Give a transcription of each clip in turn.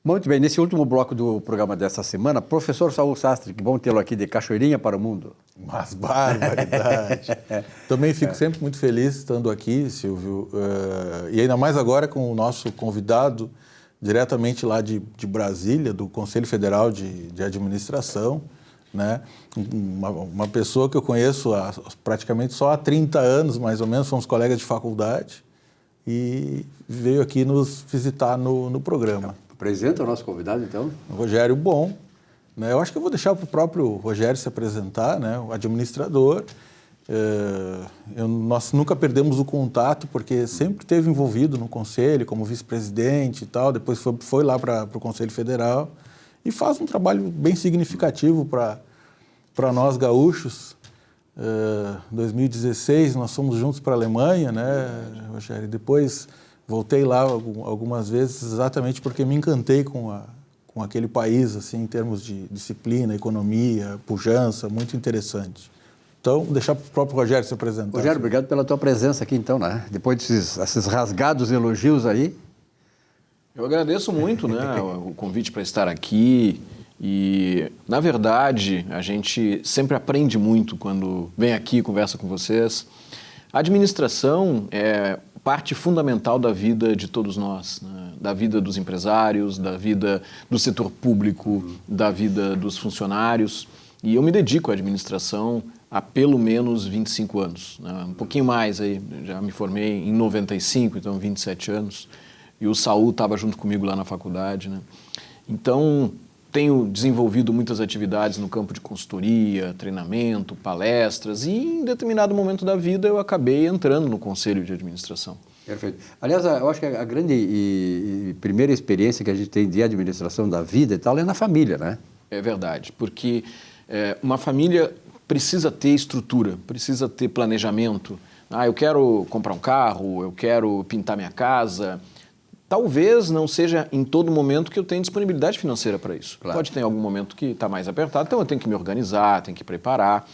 Muito bem, nesse último bloco do programa dessa semana, professor Saul Sastre, que bom tê-lo aqui de Cachoeirinha para o Mundo. Mas barbaridade. Também fico sempre muito feliz estando aqui, Silvio, e ainda mais agora com o nosso convidado diretamente lá de Brasília, do Conselho Federal de Administração, né? Uma pessoa que eu conheço praticamente só há 30 anos, mais ou menos, somos colegas de faculdade, e veio aqui nos visitar no programa. Apresenta o nosso convidado, então. Rogério Bon, né? Eu acho que eu vou deixar para o próprio Rogério se apresentar, né? O administrador. Nós nunca perdemos o contato, porque sempre esteve envolvido no Conselho, como vice-presidente e tal, depois foi lá para o Conselho Federal e faz um trabalho bem significativo para nós gaúchos. Em 2016 nós fomos juntos para a Alemanha, né, Rogério? Depois voltei lá algumas vezes exatamente porque me encantei com aquele país, assim, em termos de disciplina, economia, pujança, muito interessante. Então, vou deixar para o próprio Rogério se apresentar. Rogério, obrigado pela tua presença aqui, então, né? Depois desses rasgados elogios aí. Eu agradeço muito, né, o convite para estar aqui e, na verdade, a gente sempre aprende muito quando vem aqui e conversa com vocês. A administração é parte fundamental da vida de todos nós, né? Da vida dos empresários, da vida do setor público, da vida dos funcionários. E eu me dedico à administração há pelo menos 25 anos, né? Um pouquinho mais aí, já me formei em 95, então 27 anos. E o Saul estava junto comigo lá na faculdade, né? Então, tenho desenvolvido muitas atividades no campo de consultoria, treinamento, palestras, e em determinado momento da vida eu acabei entrando no Conselho de Administração. Perfeito. Aliás, eu acho que a grande e primeira experiência que a gente tem de administração da vida e tal é na família, né? É verdade, porque uma família precisa ter estrutura, precisa ter planejamento. Eu quero comprar um carro, eu quero pintar minha casa. Talvez não seja em todo momento que eu tenho disponibilidade financeira para isso. Claro. Pode ter algum momento que está mais apertado, então eu tenho que me organizar, tenho que preparar.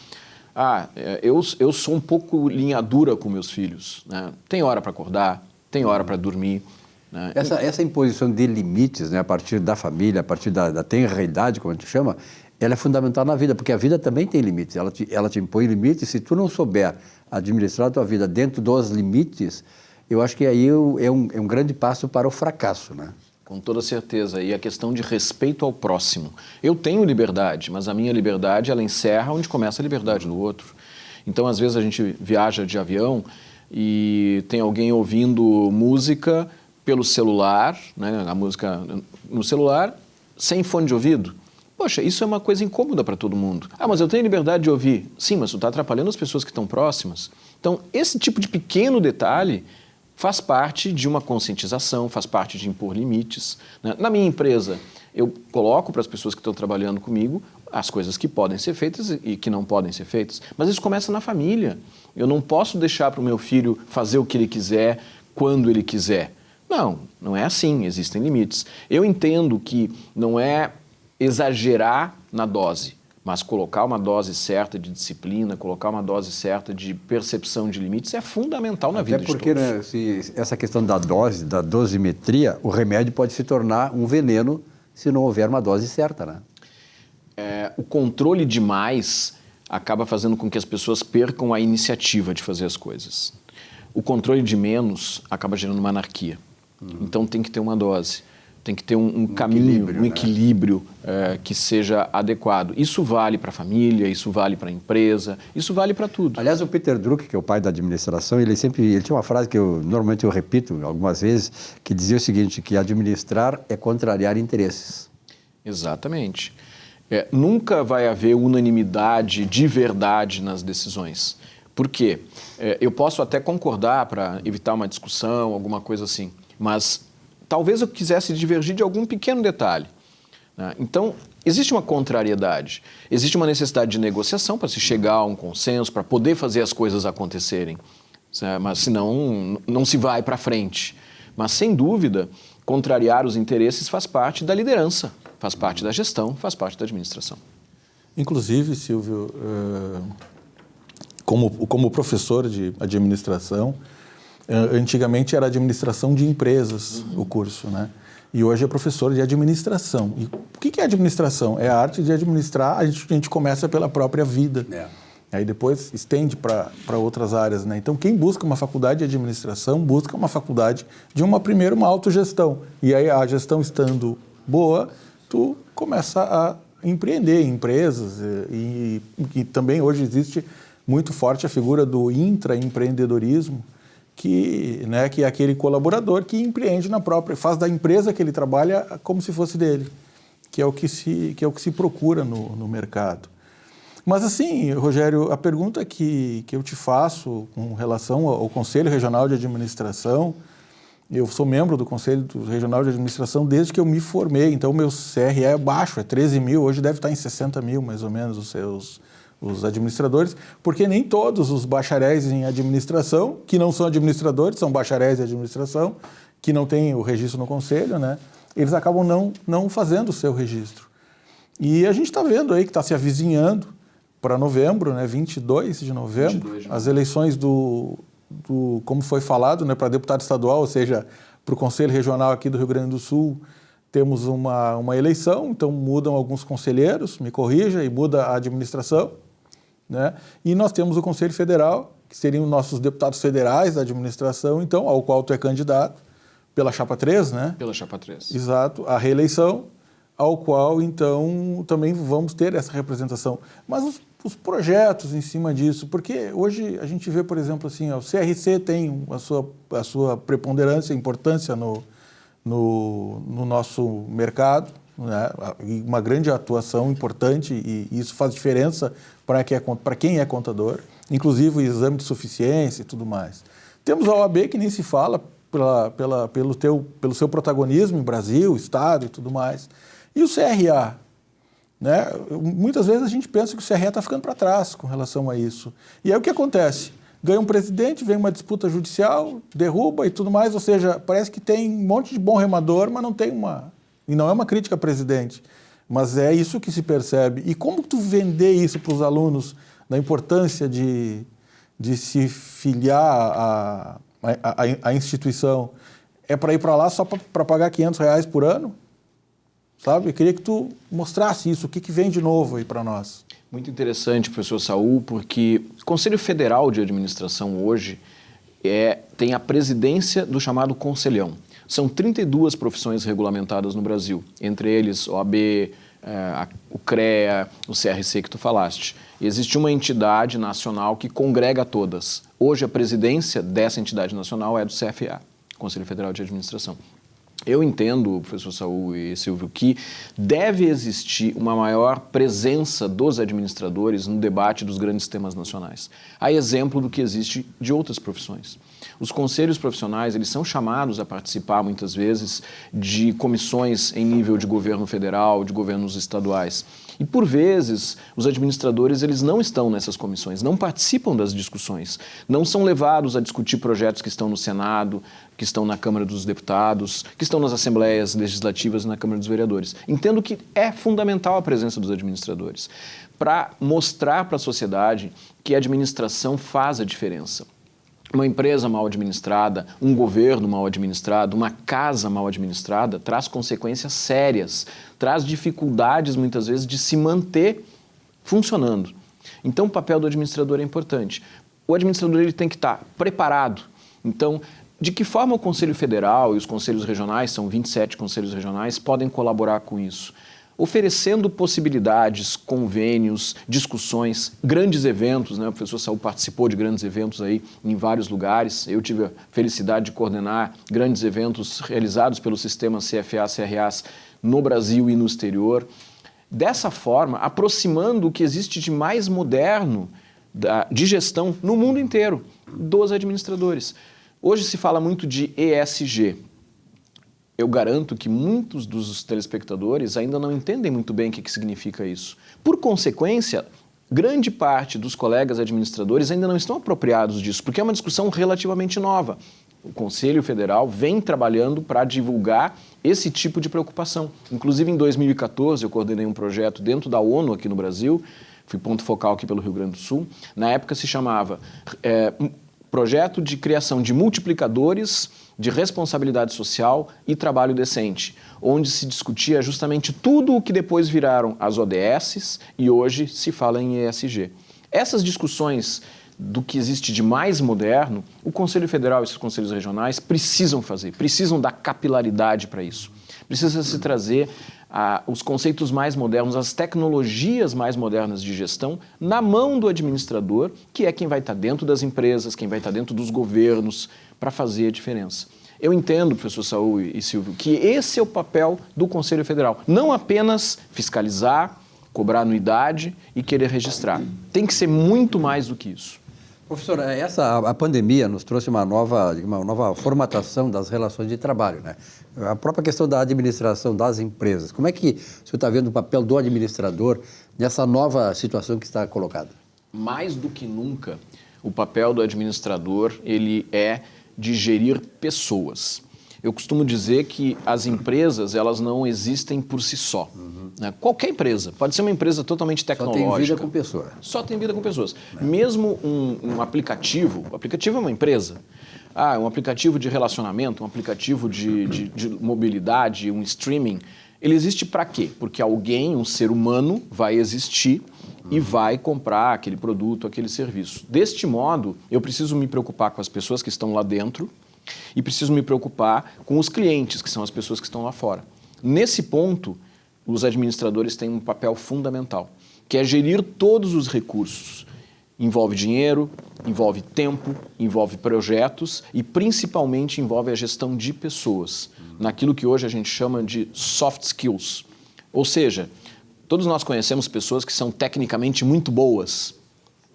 Eu sou um pouco linha dura com meus filhos, né? Tem hora para acordar, tem hora para dormir. Né? Essa imposição de limites, né, a partir da família, a partir da tenra-idade, como a gente chama, ela é fundamental na vida, porque a vida também tem limites. Ela te impõe limites. Se tu não souber administrar a tua vida dentro dos limites, eu acho que aí é um grande passo para o fracasso, né? Com toda certeza. E a questão de respeito ao próximo. Eu tenho liberdade, mas a minha liberdade, ela encerra onde começa a liberdade do outro. Então, às vezes, a gente viaja de avião e tem alguém ouvindo música pelo celular, né? A música no celular, sem fone de ouvido. Poxa, isso é uma coisa incômoda para todo mundo. Mas eu tenho liberdade de ouvir. Sim, mas tu está atrapalhando as pessoas que estão próximas. Então, esse tipo de pequeno detalhe faz parte de uma conscientização, faz parte de impor limites, né? Na minha empresa, eu coloco para as pessoas que estão trabalhando comigo as coisas que podem ser feitas e que não podem ser feitas. Mas isso começa na família. Eu não posso deixar para o meu filho fazer o que ele quiser, quando ele quiser. Não é assim, existem limites. Eu entendo que não é exagerar na dose, mas colocar uma dose certa de disciplina, colocar uma dose certa de percepção de limites é fundamental na vida de todos. Até porque, né, essa questão da dose, da dosimetria, o remédio pode se tornar um veneno se não houver uma dose certa, né? O controle demais acaba fazendo com que as pessoas percam a iniciativa de fazer as coisas. O controle de menos acaba gerando uma anarquia. Então tem que ter uma dose. Tem que ter um caminho, um equilíbrio que seja adequado. Isso vale para a família, isso vale para a empresa, isso vale para tudo. Aliás, o Peter Drucker, que é o pai da administração, ele tinha uma frase que normalmente eu repito algumas vezes, que dizia o seguinte, que administrar é contrariar interesses. Exatamente. Nunca vai haver unanimidade de verdade nas decisões. Por quê? Eu posso até concordar para evitar uma discussão, alguma coisa assim, mas talvez eu quisesse divergir de algum pequeno detalhe, né? Então, existe uma contrariedade, existe uma necessidade de negociação para se chegar a um consenso, para poder fazer as coisas acontecerem, mas senão não se vai para frente. Mas, sem dúvida, contrariar os interesses faz parte da liderança, faz parte da gestão, faz parte da administração. Inclusive, Silvio, como professor de administração, antigamente era administração de empresas o curso, né? e hoje é professor de administração. E o que é administração? É a arte de administrar, a gente começa pela própria vida. Aí depois estende para outras áreas, né? Então, quem busca uma faculdade de administração, busca uma faculdade de primeiro uma autogestão. E aí a gestão estando boa, tu começa a empreender em empresas. E também hoje existe muito forte a figura do intraempreendedorismo, que é aquele colaborador que empreende faz da empresa que ele trabalha como se fosse dele, que é o que se procura no mercado. Mas assim, Rogério, a pergunta que eu te faço com relação ao Conselho Regional de Administração, eu sou membro do Conselho Regional de Administração desde que eu me formei, então o meu CRE é baixo, é 13 mil, hoje deve estar em 60 mil mais ou menos os administradores, porque nem todos os bacharéis em administração, que não são administradores, são bacharéis em administração, que não têm o registro no Conselho, né? Eles acabam não fazendo o seu registro. E a gente está vendo aí que está se avizinhando para novembro, né, 22 de novembro, as eleições como foi falado, né, para deputado estadual, ou seja, para o Conselho Regional aqui do Rio Grande do Sul, temos uma eleição, então mudam alguns conselheiros, me corrija, e muda a administração, né? E nós temos o Conselho Federal, que seriam nossos deputados federais da administração, então, ao qual tu é candidato, pela Chapa 3, né? Pela Chapa 3. Exato, a reeleição, ao qual, então, também vamos ter essa representação. Mas os projetos em cima disso, porque hoje a gente vê, por exemplo, assim, o CRC tem a sua preponderância, importância no nosso mercado, né? E uma grande atuação importante, e isso faz diferença para quem é contador, inclusive o exame de suficiência e tudo mais. Temos a OAB, que nem se fala, pelo seu protagonismo em Brasil, Estado e tudo mais. E o CRA? Né? Muitas vezes a gente pensa que o CRA está ficando para trás com relação a isso. E aí o que acontece? Ganha um presidente, vem uma disputa judicial, derruba e tudo mais, ou seja, parece que tem um monte de bom remador, mas não tem e não é uma crítica ao presidente, mas é isso que se percebe. E como tu vender isso para os alunos, da importância de se filiar à instituição, é para ir para lá só para pagar R$500 por ano? Sabe? Eu queria que tu mostrasse isso, o que vem de novo aí para nós. Muito interessante, professor Saul, porque o Conselho Federal de Administração hoje tem a presidência do chamado Conselhão. São 32 profissões regulamentadas no Brasil, entre eles OAB, o CREA, o CRC que tu falaste. E existe uma entidade nacional que congrega todas. Hoje a presidência dessa entidade nacional é do CFA, Conselho Federal de Administração. Eu entendo, professor Saul e Silvio, que deve existir uma maior presença dos administradores no debate dos grandes temas nacionais. Há exemplo do que existe de outras profissões. Os conselhos profissionais, eles são chamados a participar, muitas vezes, de comissões em nível de governo federal, de governos estaduais. E, por vezes, os administradores eles não estão nessas comissões, não participam das discussões, não são levados a discutir projetos que estão no Senado, que estão na Câmara dos Deputados, que estão nas Assembleias Legislativas e na Câmara dos Vereadores. Entendo que é fundamental a presença dos administradores para mostrar para a sociedade que a administração faz a diferença. Uma empresa mal administrada, um governo mal administrado, uma casa mal administrada traz consequências sérias, traz dificuldades muitas vezes de se manter funcionando. Então o papel do administrador é importante. O administrador ele tem que estar preparado. Então, de que forma o Conselho Federal e os conselhos regionais, são 27 conselhos regionais, podem colaborar com isso? Oferecendo possibilidades, convênios, discussões, grandes eventos, né? O professor Saul participou de grandes eventos aí em vários lugares. Eu tive a felicidade de coordenar grandes eventos realizados pelo sistema CFA, CRAs no Brasil e no exterior. Dessa forma, aproximando o que existe de mais moderno de gestão no mundo inteiro dos administradores. Hoje se fala muito de ESG. Eu garanto que muitos dos telespectadores ainda não entendem muito bem o que significa isso. Por consequência, grande parte dos colegas administradores ainda não estão apropriados disso, porque é uma discussão relativamente nova. O Conselho Federal vem trabalhando para divulgar esse tipo de preocupação. Inclusive, em 2014, eu coordenei um projeto dentro da ONU aqui no Brasil, fui ponto focal aqui pelo Rio Grande do Sul. Na época se chamava Projeto de Criação de Multiplicadores de responsabilidade social e trabalho decente, onde se discutia justamente tudo o que depois viraram as ODSs e hoje se fala em ESG. Essas discussões do que existe de mais moderno, o Conselho Federal e esses conselhos regionais precisam fazer, precisam dar capilaridade para isso. Precisa se trazer os conceitos mais modernos, as tecnologias mais modernas de gestão na mão do administrador, que é quem vai estar dentro das empresas, quem vai estar dentro dos governos, para fazer a diferença. Eu entendo, professor Saul e Silvio, que esse é o papel do Conselho Federal. Não apenas fiscalizar, cobrar anuidade e querer registrar. Tem que ser muito mais do que isso. Professor, a pandemia nos trouxe uma nova formatação das relações de trabalho, né? A própria questão da administração das empresas. Como é que o senhor está vendo o papel do administrador nessa nova situação que está colocada? Mais do que nunca, o papel do administrador ele é de gerir pessoas. Eu costumo dizer que as empresas elas não existem por si só. Né? Qualquer empresa, pode ser uma empresa totalmente tecnológica. Só tem vida com pessoas. Só tem vida com pessoas. Mesmo um aplicativo, o aplicativo é uma empresa. Um aplicativo de relacionamento, um aplicativo de mobilidade, um streaming, ele existe para quê? Porque alguém, um ser humano, vai existir e vai comprar aquele produto, aquele serviço. Deste modo, eu preciso me preocupar com as pessoas que estão lá dentro e preciso me preocupar com os clientes, que são as pessoas que estão lá fora. Nesse ponto, os administradores têm um papel fundamental, que é gerir todos os recursos. Envolve dinheiro, envolve tempo, envolve projetos e principalmente envolve a gestão de pessoas, naquilo que hoje a gente chama de soft skills. Ou seja, todos nós conhecemos pessoas que são tecnicamente muito boas,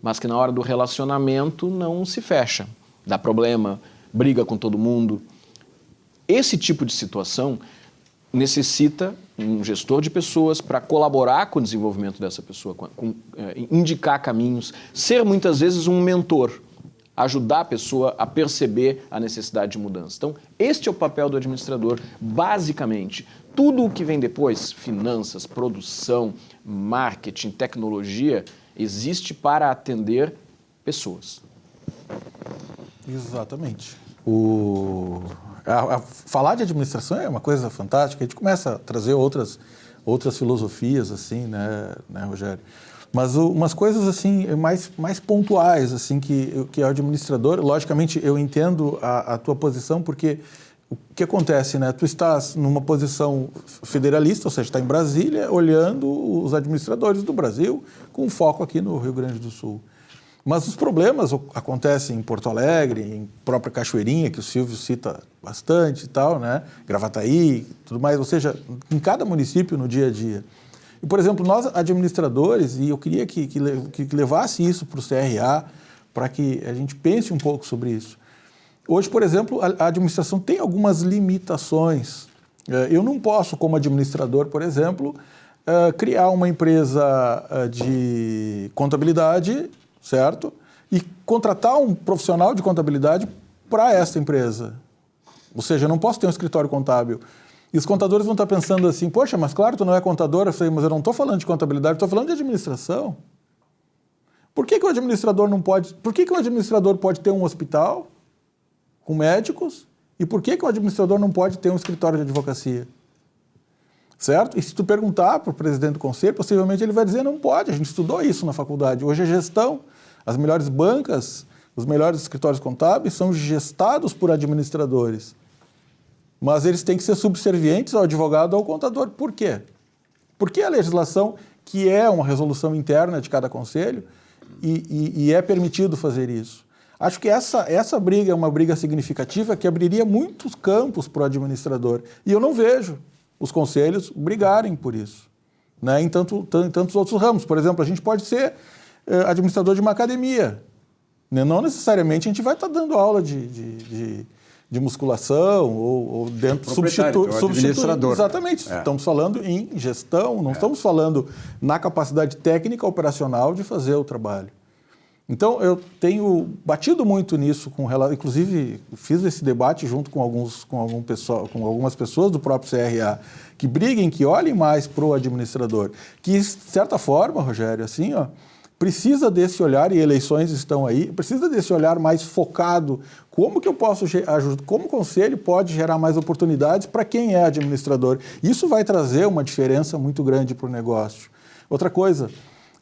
mas que na hora do relacionamento não se fecha, dá problema, briga com todo mundo. Esse tipo de situação necessita um gestor de pessoas para colaborar com o desenvolvimento dessa pessoa, indicar caminhos, ser muitas vezes um mentor, ajudar a pessoa a perceber a necessidade de mudança. Então, este é o papel do administrador, basicamente. Tudo o que vem depois, finanças, produção, marketing, tecnologia, existe para atender pessoas. Exatamente. Falar de administração é uma coisa fantástica. A gente começa a trazer outras filosofias, assim, né, Rogério? Mas umas coisas assim mais pontuais, assim, que o administrador, logicamente, eu entendo a tua posição, porque o que acontece, né? Tu estás numa posição federalista, ou seja, está em Brasília, olhando os administradores do Brasil, com foco aqui no Rio Grande do Sul. Mas os problemas acontecem em Porto Alegre, em própria Cachoeirinha, que o Silvio cita bastante e tal, né? Gravataí, tudo mais, ou seja, em cada município no dia a dia. E, por exemplo, nós administradores, e eu queria que levasse isso para o CRA, para que a gente pense um pouco sobre isso. Hoje, por exemplo, a administração tem algumas limitações. Eu não posso, como administrador, por exemplo, criar uma empresa de contabilidade, certo? E contratar um profissional de contabilidade para essa empresa. Ou seja, eu não posso ter um escritório contábil. E os contadores vão estar pensando assim, poxa, mas claro, tu não é contador, eu sei, mas eu não estou falando de contabilidade, estou falando de administração. Por que o administrador não pode... Por que o administrador pode ter um hospital com médicos e por que o administrador não pode ter um escritório de advocacia? Certo? E se tu perguntar para o presidente do conselho, possivelmente ele vai dizer, não pode, a gente estudou isso na faculdade. Hoje é gestão. As melhores bancas, os melhores escritórios contábeis são gestados por administradores. Mas eles têm que ser subservientes ao advogado ou ao contador. Por quê? Porque a legislação, que é uma resolução interna de cada conselho, e é permitido fazer isso. Acho que essa briga é uma briga significativa que abriria muitos campos para o administrador. E eu não vejo os conselhos brigarem por isso, né? Em tantos outros ramos. Por exemplo, a gente pode ser administrador de uma academia. Né? Não necessariamente a gente vai estar dando aula de musculação ou dentro administrador. Exatamente. Estamos falando em gestão, não estamos falando na capacidade técnica operacional de fazer o trabalho. Então, eu tenho batido muito nisso, inclusive fiz esse debate junto com algumas pessoas do próprio CRA, que briguem, que olhem mais para o administrador, que, de certa forma, Rogério, assim, precisa desse olhar, e eleições estão aí, precisa desse olhar mais focado. Como que eu posso ajudar, como o conselho pode gerar mais oportunidades para quem é administrador? Isso vai trazer uma diferença muito grande para o negócio. Outra coisa,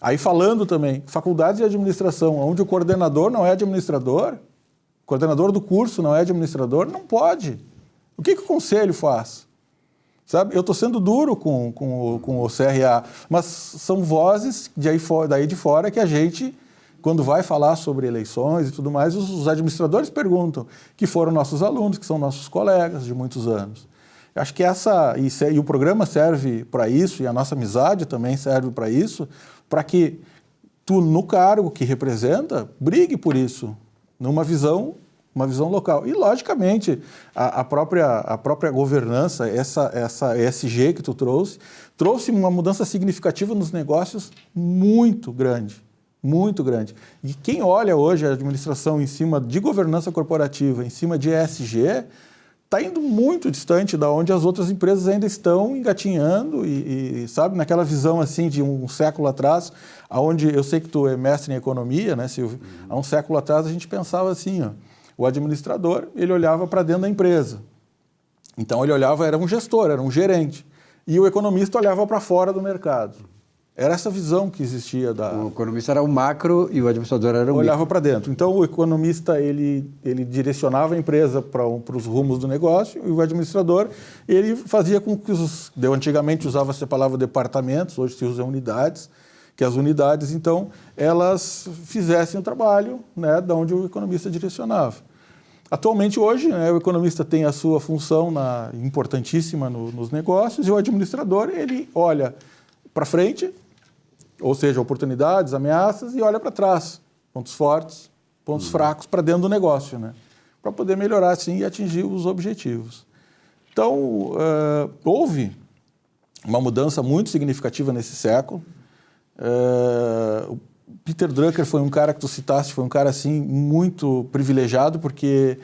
aí falando também, faculdades de administração, onde o coordenador não é administrador, o coordenador do curso não é administrador, não pode. O que o conselho faz? Sabe? Eu estou sendo duro com o CRA, mas são vozes daí de fora que a gente, quando vai falar sobre eleições e tudo mais, os administradores perguntam, que foram nossos alunos, que são nossos colegas de muitos anos. Eu acho que e o programa serve para isso, e a nossa amizade também serve para isso, para que tu, no cargo que representa, brigue por isso, numa visão local. E, logicamente, a própria governança, essa ESG que tu trouxe uma mudança significativa nos negócios muito grande, muito grande. E quem olha hoje a administração em cima de governança corporativa, em cima de ESG, está indo muito distante da onde as outras empresas ainda estão engatinhando e sabe, naquela visão assim de um século atrás, aonde eu sei que tu é mestre em economia, né, Silvio? Há um século atrás a gente pensava assim, ó, o administrador, ele olhava para dentro da empresa. Então, ele olhava, era um gestor, era um gerente. E o economista olhava para fora do mercado. Era essa visão que existia. O economista era o macro e o administrador era o olhava para dentro. Então, o economista, ele direcionava a empresa para os rumos do negócio e o administrador, ele fazia com que antigamente usava-se a palavra departamentos, hoje se usa unidades, que as unidades, então, elas fizessem o trabalho, né, da onde o economista direcionava. Atualmente, hoje, né, o economista tem a sua função importantíssima nos negócios e o administrador, ele olha para frente, ou seja, oportunidades, ameaças, e olha para trás, pontos fortes, pontos fracos para dentro do negócio, né, para poder melhorar, assim, e atingir os objetivos. Então, houve uma mudança muito significativa nesse século. O Peter Drucker foi um cara que tu citaste, foi um cara assim muito privilegiado, porque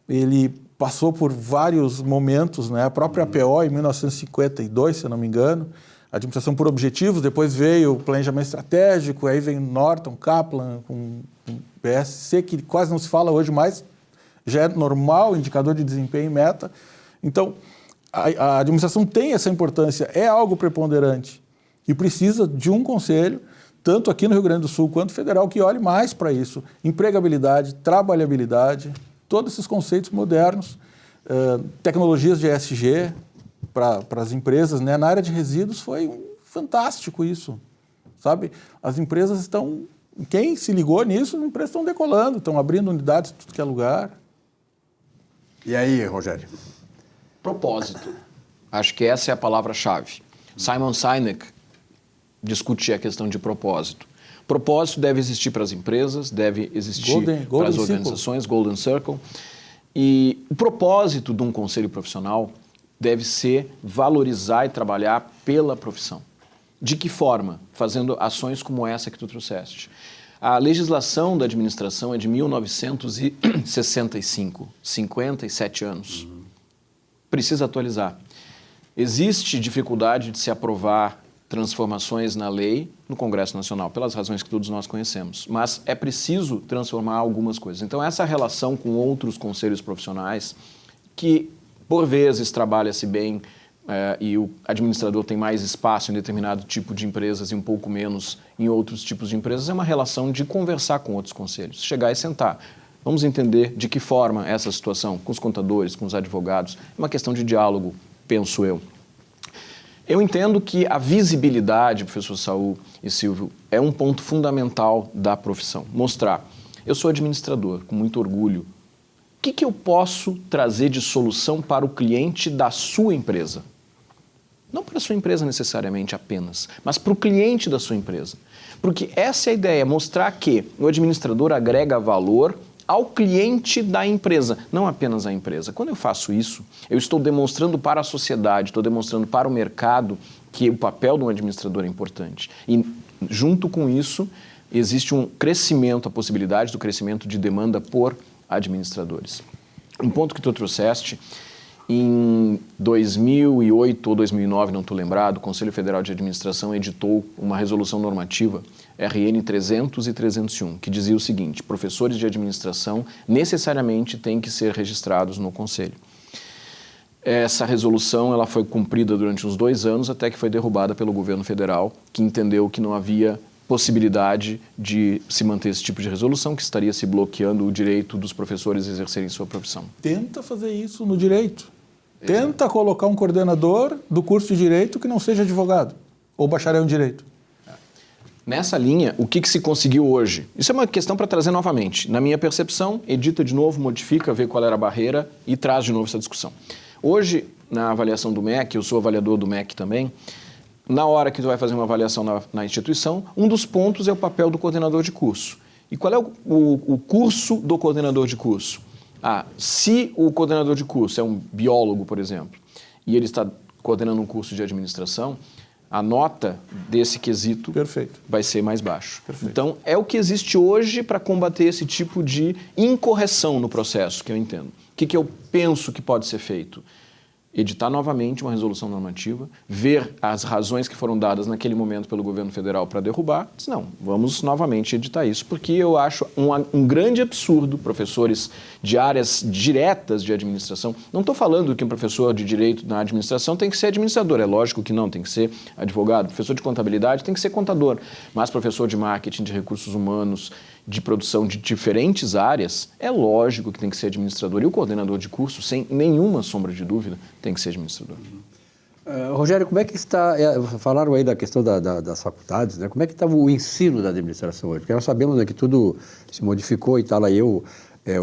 ele passou por vários momentos, né? A própria APO em 1952, se eu não me engano, administração por objetivos, depois veio o planejamento estratégico, aí vem Norton, Kaplan, com PSC, que quase não se fala hoje mais, já é normal, indicador de desempenho e meta. Então, a administração tem essa importância, é algo preponderante e precisa de um conselho, tanto aqui no Rio Grande do Sul quanto federal, que olhe mais para isso. Empregabilidade, trabalhabilidade, todos esses conceitos modernos, tecnologias de ESG para as empresas, né? Na área de resíduos foi fantástico isso, sabe? As empresas estão... Quem se ligou nisso, as empresas estão decolando, estão abrindo unidades em tudo que é lugar. E aí, Rogério? Propósito. Acho que essa é a palavra-chave. Simon Sinek discutir a questão de propósito. Propósito deve existir para as empresas, deve existir para as organizações, Golden Circle. E o propósito de um conselho profissional deve ser valorizar e trabalhar pela profissão. De que forma? Fazendo ações como essa que tu trouxeste. A legislação da administração é de 1965, 57 anos. Precisa atualizar. Existe dificuldade de se aprovar transformações na lei no Congresso Nacional, pelas razões que todos nós conhecemos. Mas é preciso transformar algumas coisas. Então, essa relação com outros conselhos profissionais, que por vezes trabalha-se bem e o administrador tem mais espaço em determinado tipo de empresas e um pouco menos em outros tipos de empresas, é uma relação de conversar com outros conselhos, chegar e sentar. Vamos entender de que forma essa situação, com os contadores, com os advogados, é uma questão de diálogo, penso eu. Eu entendo que a visibilidade, professor Saul e Silvio, é um ponto fundamental da profissão. Mostrar, eu sou administrador, com muito orgulho, o que eu posso trazer de solução para o cliente da sua empresa? Não para a sua empresa necessariamente apenas, mas para o cliente da sua empresa. Porque essa é a ideia, mostrar que o administrador agrega valor ao cliente da empresa, não apenas à empresa. Quando eu faço isso, eu estou demonstrando para a sociedade, estou demonstrando para o mercado que o papel de um administrador é importante. E, junto com isso, existe um crescimento, a possibilidade do crescimento de demanda por administradores. Um ponto que tu trouxeste, Em 2008 ou 2009, não estou lembrado, o Conselho Federal de Administração editou uma resolução normativa, RN 300 e 301, que dizia o seguinte: professores de administração necessariamente têm que ser registrados no Conselho. Essa resolução ela foi cumprida durante uns 2 anos, até que foi derrubada pelo governo federal, que entendeu que não havia possibilidade de se manter esse tipo de resolução, que estaria se bloqueando o direito dos professores a exercerem sua profissão. Tenta fazer isso no direito. Tenta colocar um coordenador do curso de Direito que não seja advogado ou bacharel em Direito. Nessa linha, o que se conseguiu hoje? Isso é uma questão para trazer novamente. Na minha percepção, edita de novo, modifica, vê qual era a barreira e traz de novo essa discussão. Hoje, na avaliação do MEC, eu sou avaliador do MEC também, na hora que tu vai fazer uma avaliação na instituição, um dos pontos é o papel do coordenador de curso. E qual é o curso do coordenador de curso? Se o coordenador de curso é um biólogo, por exemplo, e ele está coordenando um curso de administração, a nota desse quesito vai ser mais baixo. Perfeito. Então, é o que existe hoje para combater esse tipo de incorreção no processo, que eu entendo. O que eu penso que pode ser feito? Editar novamente uma resolução normativa, ver as razões que foram dadas naquele momento pelo governo federal para derrubar. Não, vamos novamente editar isso, porque eu acho um grande absurdo professores de áreas diretas de administração. Não estou falando que um professor de direito na administração tem que ser administrador, é lógico que não, tem que ser advogado. Professor de contabilidade tem que ser contador, mas professor de marketing, de recursos humanos, de produção de diferentes áreas, é lógico que tem que ser administrador. E o coordenador de curso, sem nenhuma sombra de dúvida, tem que ser administrador. Rogério, como é que está, falaram aí da questão das faculdades, né? Como é que estava o ensino da administração hoje? Porque nós sabemos, né, que tudo se modificou e tal, eu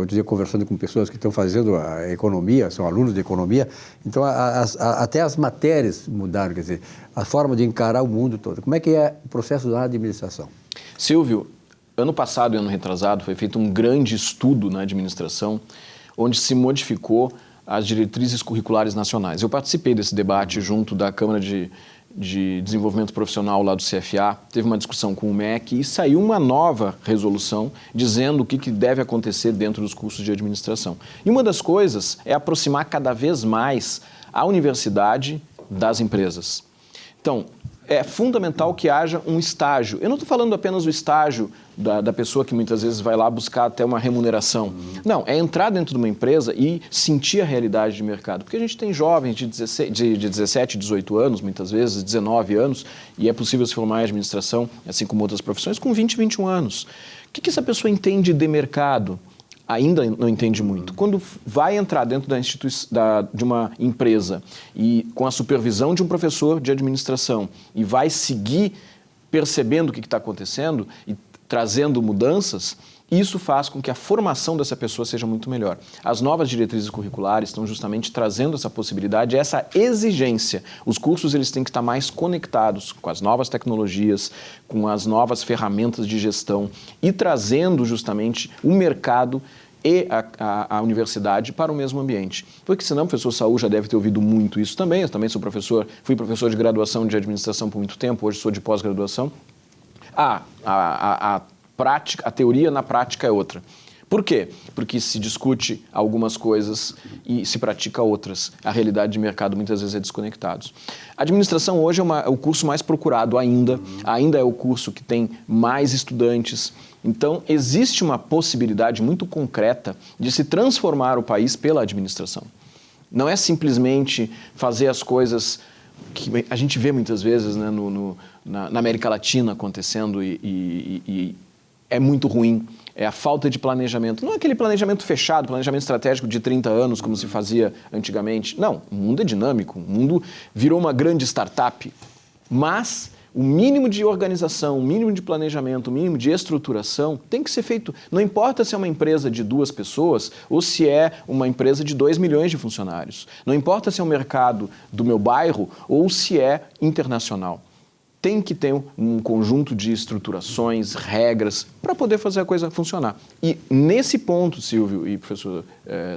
dizia, conversando com pessoas que estão fazendo a economia, são alunos de economia, então até as matérias mudaram, quer dizer, a forma de encarar o mundo todo. Como é que é o processo da administração? Silvio, ano passado e ano retrasado foi feito um grande estudo na administração, onde se modificou as diretrizes curriculares nacionais. Eu participei desse debate junto da Câmara de Desenvolvimento Profissional lá do CFA, teve uma discussão com o MEC e saiu uma nova resolução dizendo o que deve acontecer dentro dos cursos de administração. E uma das coisas é aproximar cada vez mais a universidade das empresas. Então, é fundamental que haja um estágio. Eu não estou falando apenas do estágio da pessoa que muitas vezes vai lá buscar até uma remuneração. Não, é entrar dentro de uma empresa e sentir a realidade de mercado. Porque a gente tem jovens de 17, 18 anos, muitas vezes, 19 anos, e é possível se formar em administração, assim como outras profissões, com 20, 21 anos. O que essa pessoa entende de mercado? Ainda não entende muito. Quando vai entrar dentro de uma empresa e com a supervisão de um professor de administração e vai seguir percebendo o que está acontecendo e trazendo mudanças, isso faz com que a formação dessa pessoa seja muito melhor. As novas diretrizes curriculares estão justamente trazendo essa possibilidade, essa exigência. Os cursos eles têm que estar mais conectados com as novas tecnologias, com as novas ferramentas de gestão e trazendo justamente o mercado e a universidade para o mesmo ambiente. Porque senão o professor Saul já deve ter ouvido muito isso também. Eu também sou professor, fui professor de graduação de administração por muito tempo, hoje sou de pós-graduação. A teoria na prática é outra. Por quê? Porque se discute algumas coisas e se pratica outras. A realidade de mercado muitas vezes é desconectado. A administração hoje é o curso mais procurado ainda é o curso que tem mais estudantes. Então, existe uma possibilidade muito concreta de se transformar o país pela administração. Não é simplesmente fazer as coisas que a gente vê muitas vezes, né, na América Latina acontecendo e é muito ruim. É a falta de planejamento. Não é aquele planejamento fechado, planejamento estratégico de 30 anos, como se fazia antigamente. Não, o mundo é dinâmico, o mundo virou uma grande startup. Mas o mínimo de organização, o mínimo de planejamento, o mínimo de estruturação tem que ser feito. Não importa se é uma empresa de 2 pessoas ou se é uma empresa de 2 milhões de funcionários. Não importa se é um mercado do meu bairro ou se é internacional. Tem que ter um conjunto de estruturações, regras, para poder fazer a coisa funcionar. E nesse ponto, Silvio e professor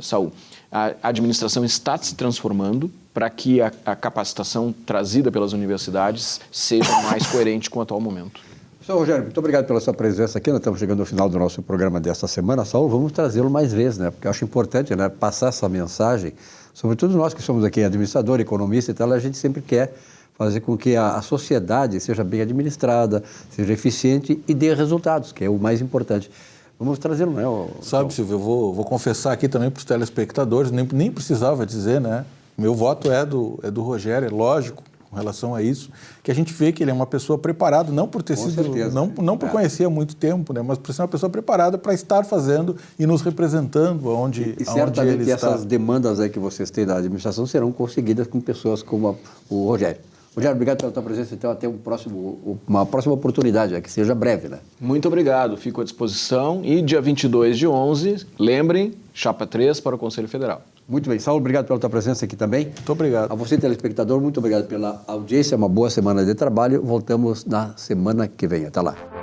Saul, a administração está se transformando para que a capacitação trazida pelas universidades seja mais coerente com o atual momento. Professor Rogério, muito obrigado pela sua presença aqui. Nós estamos chegando ao final do nosso programa desta semana. Saul, vamos trazê-lo mais vezes, né? Porque eu acho importante, né, passar essa mensagem sobretudo nós que somos aqui administrador, economista e tal, a gente sempre quer fazer com que a sociedade seja bem administrada, seja eficiente e dê resultados, que é o mais importante. Vamos trazê-lo, né? Sabe, Silvio, eu vou confessar aqui também para os telespectadores, nem precisava dizer, né? Meu voto é do Rogério, é lógico, com relação a isso, que a gente vê que ele é uma pessoa preparada, não por ter Com sido, certeza. não por conhecer há muito tempo, né? Mas por ser uma pessoa preparada para estar fazendo e nos representando onde E certamente ele está. essas demandas aí que vocês têm da administração serão conseguidas com pessoas como o Rogério. Rogério, obrigado pela tua presença, então até uma próxima oportunidade, que seja breve, né? Muito obrigado, fico à disposição. E dia 22/11, lembrem, chapa 3 para o Conselho Federal. Muito bem. Saulo, obrigado pela tua presença aqui também. Muito obrigado. A você, telespectador, muito obrigado pela audiência, uma boa semana de trabalho. Voltamos na semana que vem. Até lá.